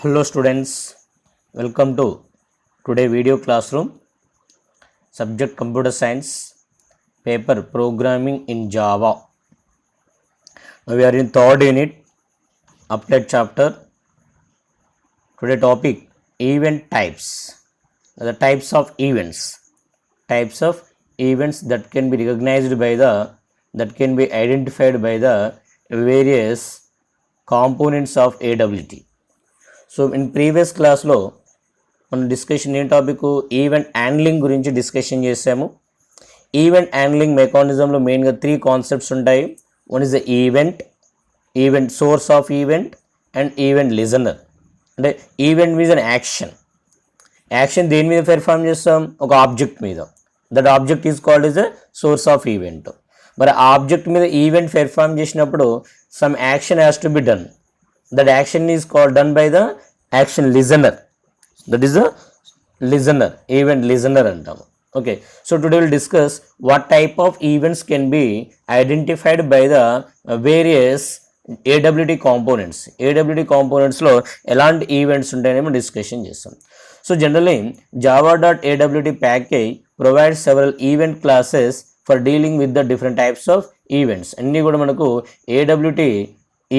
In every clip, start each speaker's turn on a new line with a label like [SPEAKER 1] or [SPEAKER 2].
[SPEAKER 1] Hello students, welcome to today video classroom. Subject computer science, paper programming in Java. Now we are in third unit, applied chapter. Today topic event types. The types of events that can be recognized by that can be identified by the various components of AWT. So in previous క్లాస్లో మనం discussion ఏం topic event handling గురించి discussion చేసాము. Event handling మెకానిజంలో మెయిన్గా 3 concepts ఉంటాయి. One is the event source of event and event listener. అంటే event means an action దేని మీద పెర్ఫామ్ చేస్తాం, ఒక ఆబ్జెక్ట్ మీద. That object is called is the source of event. మరి ఆ ఆబ్జెక్ట్ మీద ఈవెంట్ పెర్ఫామ్ చేసినప్పుడు some action has to be done. That action is called done by the action listener. That is the listener, event listener antamu. Okay, so today we'll discuss what type of events can be identified by the various AWT components. AWT components lo elanti events untayemo discussion chestam. So generally java.awt package provides several event classes for dealing with the different types of events. Anni kuda manaku AWT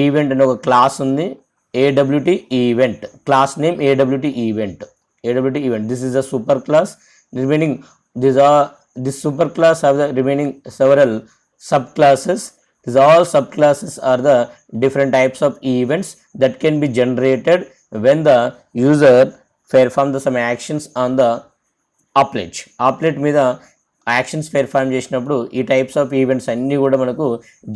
[SPEAKER 1] event అనే ఒక class ఉంది. AWT event class name AWT event. This is the super class. Remaining this super class have the remaining several subclasses. These all subclasses are the different types of events that can be generated when the user perform some actions on the applet మీద actions perform చేసినప్పుడు ఈ types of events అన్నీ కూడా మనకు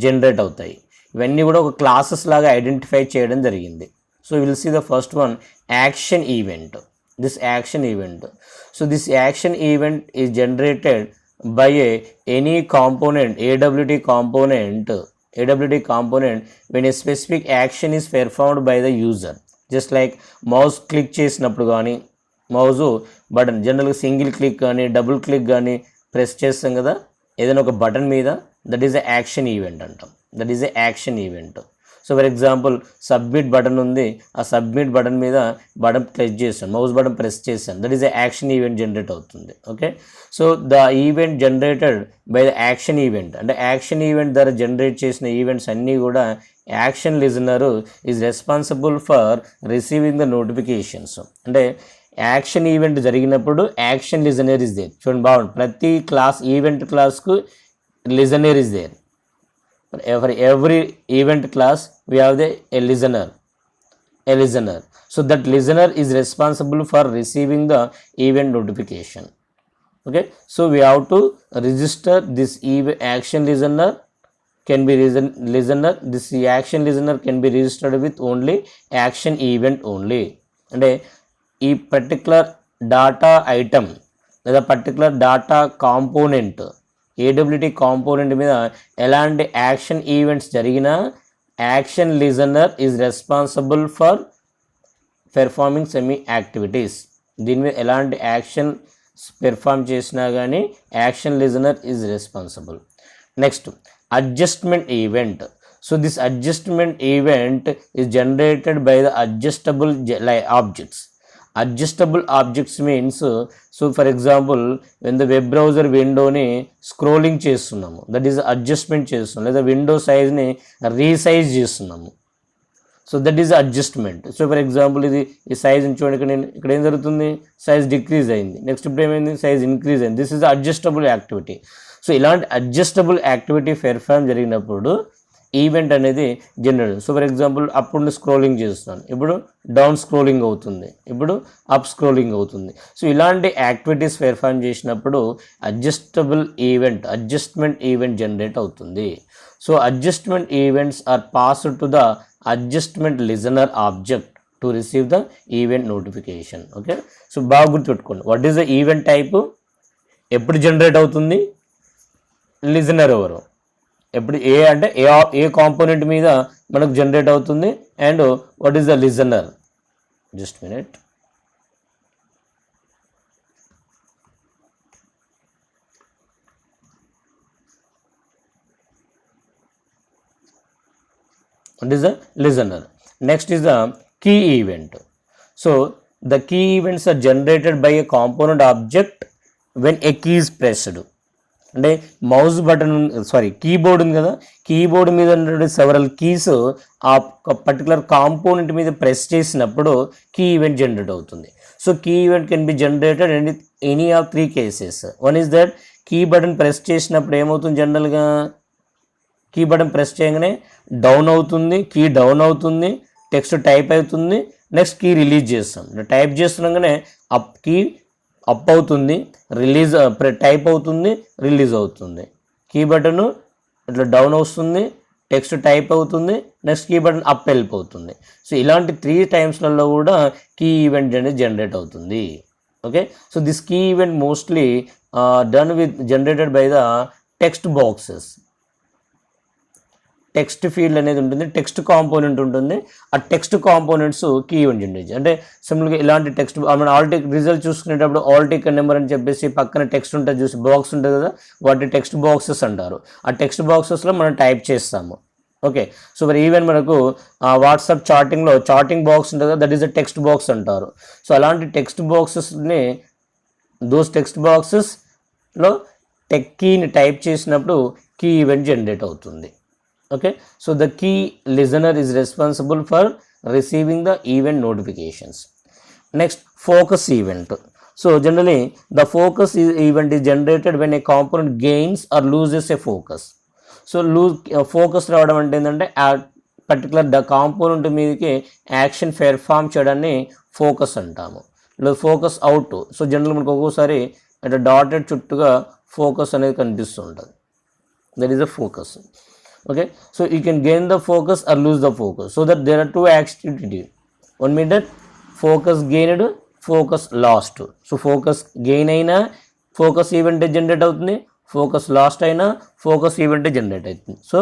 [SPEAKER 1] generate అవుతాయి. ఇవన్నీ కూడా ఒక క్లాసెస్ లాగా ఐడెంటిఫై చేయడం జరిగింది. So will see the first one action event. This action event is generated by any component AWT component when a specific action is performed by the user. Just like mouse click చేసినప్పుడు కానీ mouse button జనరల్గా single click కానీ double click కానీ press చేస్తాం కదా ఏదైనా ఒక button మీద, that is a action event అంటాం. So for example submit button ఉంది, ఆ సబ్మిట్ బటన్ మీద బటన్ ప్రెస్ చేస్తాను, మౌస్ బటన్ ప్రెస్ చేస్తాను, that is a action event generate అవుతుంది. Okay, so the event generated by the action event అంటే action event ద్వారా generate చేసిన ఈవెంట్స్ అన్నీ కూడా action listener is responsible for receiving the notifications. అంటే action event జరిగినప్పుడు action listener is there. చూడండి బాగుంది, ప్రతి క్లాస్ ఈవెంట్ క్లాస్కు listener is there. For every event class we have a listener. So that listener is responsible for receiving the event notification. Okay, so we have to register this action listener can be listener. This action listener can be registered with only action event only. And ఈ particular data item లేదా particular data component AWT component మీద ఎలాంటి action events జరిగినా action listener is responsible for performing semi activities. దీని మీద ఎలాంటి action perform చేసినా కానీ action listener is responsible. Next adjustment event. So this adjustment event is generated by the adjustable objects. Adjustable objects means, so for example when the web browser విండోని scrolling చేస్తున్నాము, that is adjustment చేస్తున్నాం, లేదా window సైజ్ని resize చేస్తున్నాము, so that is adjustment. So for example ఈ size చూడండి, ఇక్కడ ఏం జరుగుతుంది, సైజ్ డిక్రీజ్ అయింది, నెక్స్ట్ ఇప్పుడు ఏమైంది, సైజ్ ఇంక్రీజ్ అయింది. This is adjustable activity. So ఇలాంటి అడ్జస్టబుల్ యాక్టివిటీ పెర్ఫామ్ జరిగినప్పుడు ఈవెంట్ అనేది జనరేట్. సో ఫర్ ఎగ్జాంపుల్ అప్పుడు స్క్రోలింగ్ చేస్తున్నాను, ఇప్పుడు డౌన్ స్క్రోలింగ్ అవుతుంది, ఇప్పుడు అప్ స్క్రోలింగ్ అవుతుంది. సో ఇలాంటి యాక్టివిటీస్ పెర్ఫామ్ చేసినప్పుడు అడ్జస్ట్మెంట్ ఈవెంట్ జనరేట్ అవుతుంది. So adjustment events are passed to the adjustment listener object to receive the event notification. Okay, so బాగా గుర్తుపెట్టుకోండి, what is the event type, ఎప్పుడు generate అవుతుంది, listener ఎవరు, ఎప్పుడు అంటే ఏ కాంపోనెంట్ మీద మనకు జనరేట్ అవుతుంది, and what is the listener. Just minute. What is the listener? Next is the key event. So the key events are generated by a component object when a key is pressed. అంటే mouse button keyboard ఉంది కదా, keyboard మీద ఉన్నటువంటి several keys ఆ particular component మీద press చేసినప్పుడు key event generate అవుతుంది. So key event can be generated in any of 3 cases. One is that key button press చేసినప్పుడు ఏమవుతుంది, జనరల్గా కీ బటన్ ప్రెస్ చేయగానే డౌన్ అవుతుంది, కీ డౌన్ అవుతుంది, టెక్స్ట్ టైప్ అవుతుంది, నెక్స్ట్ కీ రిలీజ్ చేస్తాం. టైప్ చేస్తున్నాగానే అప్ కీ అప్ అవుతుంది, రిలీజ్ టైప్ అవుతుంది, రిలీజ్ అవుతుంది. కీ బటన్ ఇట్లా డౌన్ వస్తుంది, టెక్స్ట్ టైప్ అవుతుంది, నెక్స్ట్ కీ బటన్ అప్ వెళ్ళిపోతుంది. సో ఇలాంటి 3 టైమ్స్లలో కూడా కీ ఈవెంట్ అనేది జనరేట్ అవుతుంది. Okay, so this key event mostly done with generated by the text boxes. Text field అనేది ఉంటుంది, టెక్స్ట్ కాంపోనెంట్ ఉంటుంది. ఆ text components key event generate. అంటే సింపుల్గా ఇలాంటి టెక్స్ట్ మనం ఆల్టిక్ రిజల్ట్ చూసుకునేటప్పుడు ఆల్టిక్ నెంబర్ అని చెప్పేసి పక్కన టెక్స్ట్ ఉంటుంది, చూసి బాక్స్ ఉంటుంది కదా, వాటి టెక్స్ట్ బాక్సెస్ అంటారు. ఆ టెక్స్ట్ బాక్సెస్లో మనం టైప్ చేస్తాము. ఓకే, సో మరి ఈవెన్ మనకు వాట్సాప్ చాటింగ్లో చాటింగ్ బాక్స్ ఉంటుంది కదా, that is a text box అంటారు. సో అలాంటి టెక్స్ట్ బాక్సెస్ని దోస్ టెక్స్ట్ బాక్సెస్లో కీని టైప్ చేసినప్పుడు కీ ఈవెంట్ జనరేట్ అవుతుంది. Okay, so the key listener is responsible for receiving the event notifications. Next, focus event. So generally the focus event is generated when a component gains or loses a focus. So focus రావడం అంటే ఏంటంటే ఆ particular the component మీదకి action perform చేయడాన్ని focus అంటాము. లేదా focus out. So general మనకు ఒక్కోసారి అంటే డాటెడ్ చుట్టూగా ఫోకస్ అనేది కనిపిస్తూ ఉంటుంది, that is a focus. Okay, so you can gain the focus or lose the focus. So that there are 2 activities. One means that focus gained, focus lost. So focus gain అయినా focus event generate అవుతుంది, focus lost అయినా focus event generate అవుతుంది. So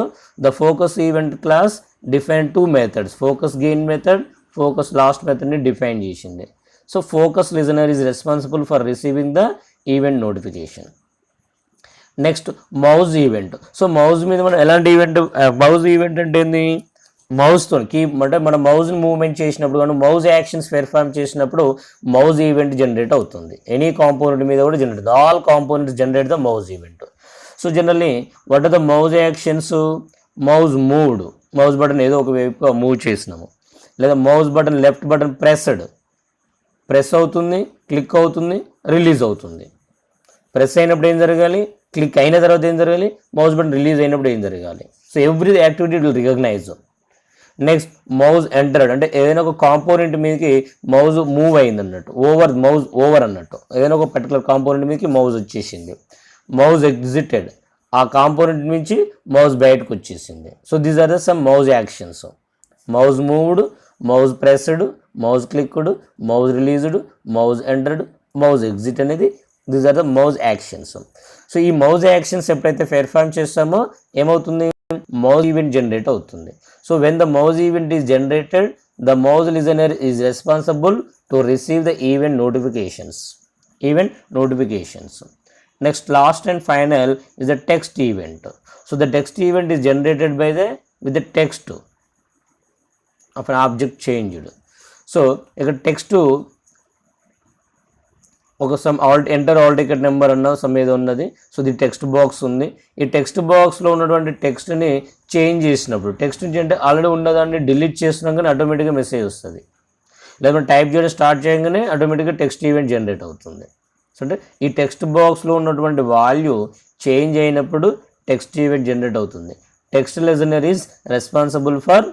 [SPEAKER 1] the focus event class define 2 methods, focus gain method, focus lost method ని define చేసింది. So focus listener is responsible for receiving the event notification. Next mouse event. So mouse మీద మనం ఎలాంటి event, మౌజ్ event అంటే ఏంది, మౌస్తో అంటే మన మౌజ్ని movement చేసినప్పుడు కానీ మౌజ్ యాక్షన్స్ పెర్ఫామ్ చేసినప్పుడు మౌజ్ ఈవెంట్ జనరేట్ అవుతుంది. ఎనీ కాంపోనెంట్ మీద కూడా జనరేట్ అవుతుంది. All components generate the mouse event. So generally what are the mouse actions, mouse moved, mouse button ఏదో ఒక వైపుగా మూవ్ చేసినాము, లేదా mouse button left button press అవుతుంది, క్లిక్ అవుతుంది, రిలీజ్ అవుతుంది. ప్రెస్ అయినప్పుడు ఏం జరగాలి, క్లిక్ అయిన తర్వాత ఏం జరగాలి, మౌజ్ బటన్ రిలీజ్ అయినప్పుడు ఏం జరగాలి. So every activity will recognise. Next mouse entered అంటే ఏదైనా ఒక కాంపోనెంట్ మీదకి మౌజ్ మూవ్ అయింది అన్నట్టు, మౌజ్ ఓవర్ అన్నట్టు, ఏదైనా ఒక పర్టికులర్ కాంపోనెంట్ మీదకి మౌజ్ వచ్చేసింది. మౌజ్ ఎగ్జిటెడ్, ఆ కాంపోనెంట్ నుంచి మౌజ్ బయటకు వచ్చేసింది. So these are the some mouse actions. Mouse moved, mouse pressed, mouse clicked, mouse released, mouse entered, mouse exit అనేది these are the mouse actions. So ఈ మౌజ్ యాక్షన్స్ ఎప్పుడైతే perform చేస్తామో ఏమవుతుంది, mouse event generate అవుతుంది. So when the mouse event is generated, the mouse listener is responsible to receive the event notifications. Next last and final is the text event. So the text event is generated by with the text of an object changed. So ఇక్కడ text ఒక some enter all ticket number అన్న some ఏదో ఉన్నది. So ఇది text box ఉంది. ఈ text బాక్స్లో ఉన్నటువంటి టెక్స్ట్ని చేంజ్ చేసినప్పుడు, టెక్స్ట్ నుంచి అంటే ఆల్రెడీ ఉన్నదాన్ని డిలీట్ చేసినా కానీ ఆటోమేటిక్గా మెసేజ్ వస్తుంది, లేకపోతే టైప్ చేయడం స్టార్ట్ చేయగానే ఆటోమేటిక్గా టెక్స్ట్ ఈవెంట్ జనరేట్ అవుతుంది. సో అంటే ఈ టెక్స్ట్ బాక్స్లో ఉన్నటువంటి వాల్యూ చేంజ్ అయినప్పుడు టెక్స్ట్ ఈవెంట్ జనరేట్ అవుతుంది. Text listener is responsible for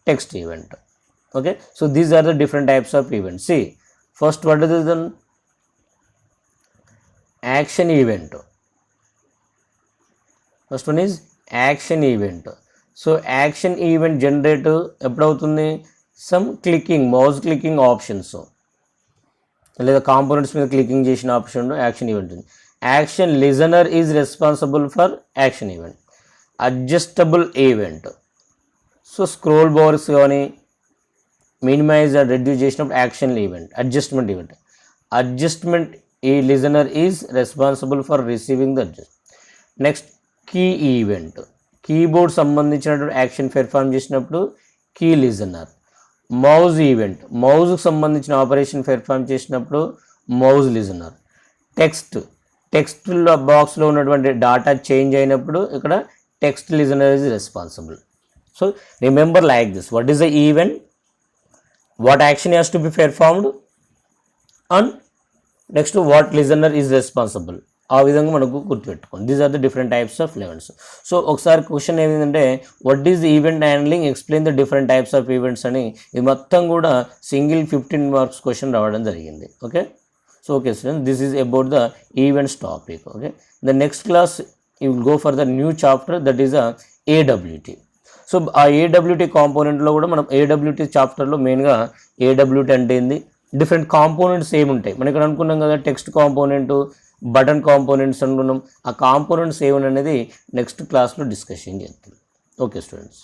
[SPEAKER 1] text event. Okay, so these are the different types of events. See first what is the action event. First one is action event. So action event generate ఎప్పుడవుతుంది, some clicking, mouse clicking options లేదా components మీద clicking చేసిన option action event ఉంది. Action listener is responsible for action event. Adjustable event. So scroll bars కానీ minimise and reduce చేసినప్పుడు action event. Adjustment event. Adjustment ఈ listener is responsible for receiving the adjust. Next key event. Keyboard సంబంధించినటువంటి action perform చేసినప్పుడు key listener. Mouse event, మౌజ్కి సంబంధించిన operation perform చేసినప్పుడు మౌజ్ listener. Text బాక్స్లో ఉన్నటువంటి డాటా చేంజ్ అయినప్పుడు ఇక్కడ text listener is responsible. So remember like this, what is the event, what action has to be performed, and next what listener is responsible. ఆ విధంగా మనకు గుర్తుపెట్టుకోండి. These are the different types of లెవెన్స్. So ఒకసారి question ఏమిటంటే what is event handling, explain the different types of events అని, ఇది మొత్తం కూడా సింగిల్ 15 మార్క్స్ క్వశ్చన్ రావడం జరిగింది. Okay, so okay students, this is about the events topic. Okay, the next class you will go for the new chapter, that is the AWT. So ఆ AWT కాంపోనెంట్లో కూడా మనం AWT చాప్టర్లో మెయిన్గా AWT అంటే ఏంది, different components ఏముంటాయి మనం ఇక్కడ అనుకున్నాం కదా, టెక్స్ట్ కాంపోనెంట్, బటన్ కాంపోనెంట్స్ అనుకున్నాం. ఆ కాంపోనెంట్స్ ఏమని అనేది నెక్స్ట్ క్లాస్లో డిస్కషన్ చేద్దాం. Okay students.